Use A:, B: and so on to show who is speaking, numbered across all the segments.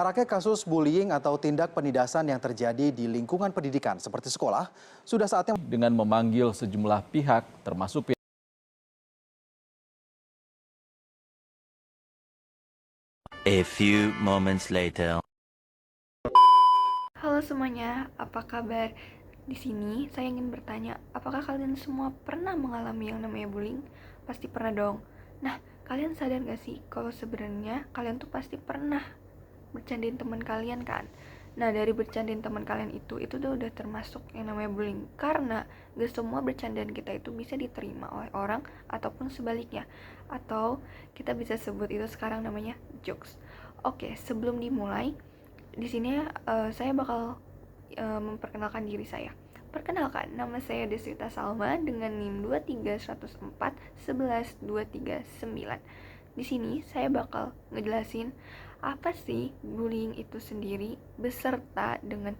A: Maraknya kasus bullying atau tindak penindasan yang terjadi di lingkungan pendidikan seperti sekolah, sudah saatnya
B: dengan memanggil sejumlah pihak termasuk
C: A few moments later.
D: Halo semuanya, apa kabar? Di sini saya ingin bertanya, apakah kalian semua pernah mengalami yang namanya bullying? Pasti pernah dong. Nah, kalian sadar gak sih kalau sebenarnya kalian tuh pasti pernah bercandain teman kalian kan? Nah, dari bercandain teman kalian itu tuh udah termasuk yang namanya bullying. Karena gak semua bercandaan kita itu bisa diterima oleh orang ataupun sebaliknya. Atau kita bisa sebut itu sekarang namanya jokes. Oke, sebelum dimulai, di sini saya bakal memperkenalkan diri saya. Perkenalkan, nama saya Deswita Salma dengan NIM 231411239. Di sini saya bakal ngejelasin apa sih bullying itu sendiri beserta dengan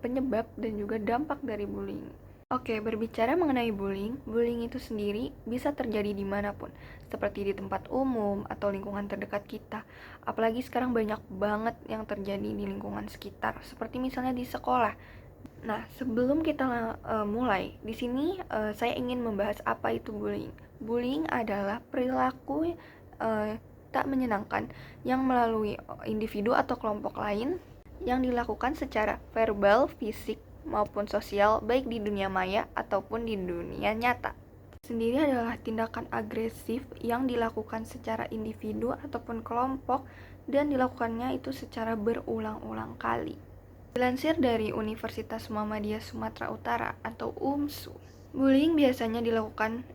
D: penyebab dan juga dampak dari bullying. Oke, berbicara mengenai bullying, bullying itu sendiri bisa terjadi dimanapun, seperti di tempat umum atau lingkungan terdekat kita. Apalagi sekarang banyak banget yang terjadi di lingkungan sekitar, seperti misalnya di sekolah. Nah, sebelum kita mulai, di sini saya ingin membahas apa itu bullying. Bullying adalah perilaku tak menyenangkan yang melalui individu atau kelompok lain yang dilakukan secara verbal, fisik, maupun sosial, baik di dunia maya ataupun di dunia nyata. Sendiri adalah tindakan agresif yang dilakukan secara individu ataupun kelompok dan dilakukannya itu secara berulang-ulang kali. Dilansir dari Universitas Muhammadiyah Sumatera Utara atau UMSU, bullying biasanya dilakukan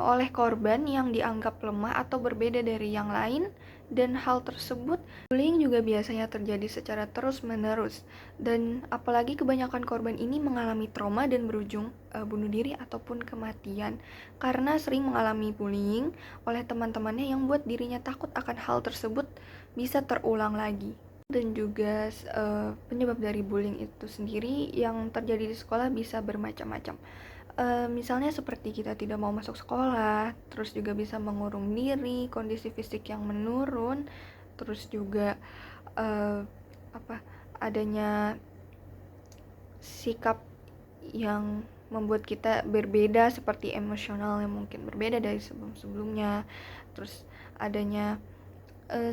D: oleh korban yang dianggap lemah atau berbeda dari yang lain, dan hal tersebut bullying juga biasanya terjadi secara terus-menerus, dan apalagi kebanyakan korban ini mengalami trauma dan berujung bunuh diri ataupun kematian karena sering mengalami bullying oleh teman-temannya yang buat dirinya takut akan hal tersebut bisa terulang lagi. Dan juga penyebab dari bullying itu sendiri yang terjadi di sekolah bisa bermacam-macam. Misalnya seperti kita tidak mau masuk sekolah, terus juga bisa mengurung diri, kondisi fisik yang menurun, terus juga adanya sikap yang membuat kita berbeda, seperti emosional yang mungkin berbeda dari sebelum-sebelumnya, terus adanya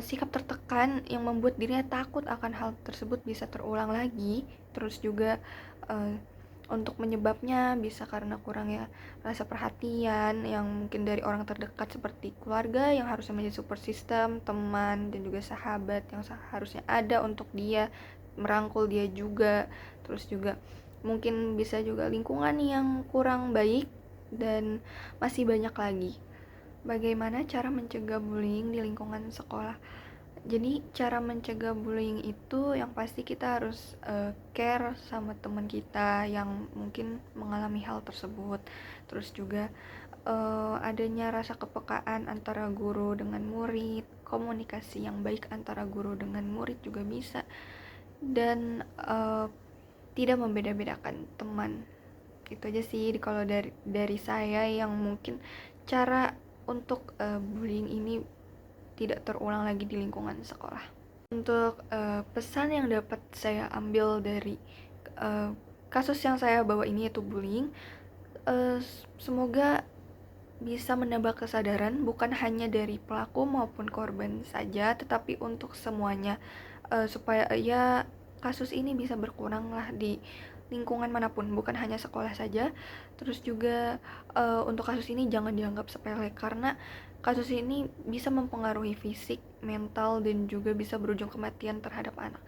D: sikap tertekan yang membuat dirinya takut akan hal tersebut bisa terulang lagi. Terus juga untuk menyebabnya bisa karena kurangnya rasa perhatian yang mungkin dari orang terdekat seperti keluarga yang harusnya menjadi support system, teman, dan juga sahabat yang seharusnya ada untuk dia, merangkul dia juga. Terus juga mungkin bisa juga lingkungan yang kurang baik, dan masih banyak lagi. Bagaimana cara mencegah bullying di lingkungan sekolah? Jadi cara mencegah bullying itu yang pasti kita harus care sama teman kita yang mungkin mengalami hal tersebut. Terus juga adanya rasa kepekaan antara guru dengan murid, komunikasi yang baik antara guru dengan murid juga bisa, dan tidak membeda-bedakan teman. Itu aja sih kalau dari saya yang mungkin cara untuk bullying ini tidak terulang lagi di lingkungan sekolah. Untuk pesan yang dapat saya ambil dari kasus yang saya bawa ini, yaitu bullying, semoga bisa menambah kesadaran bukan hanya dari pelaku maupun korban saja, tetapi untuk semuanya, supaya ya kasus ini bisa berkurang lah di lingkungan manapun, bukan hanya sekolah saja. Terus juga untuk kasus ini jangan dianggap sepele, karena kasus ini bisa mempengaruhi fisik, mental, dan juga bisa berujung kematian terhadap anak.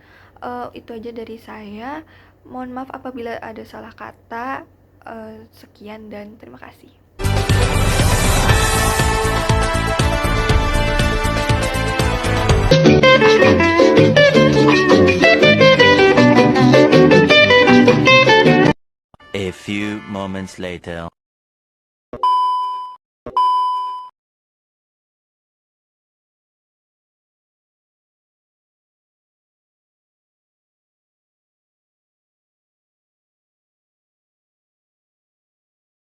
D: Itu aja dari saya. Mohon maaf apabila ada salah kata. Sekian dan terima kasih.
C: A few moments later.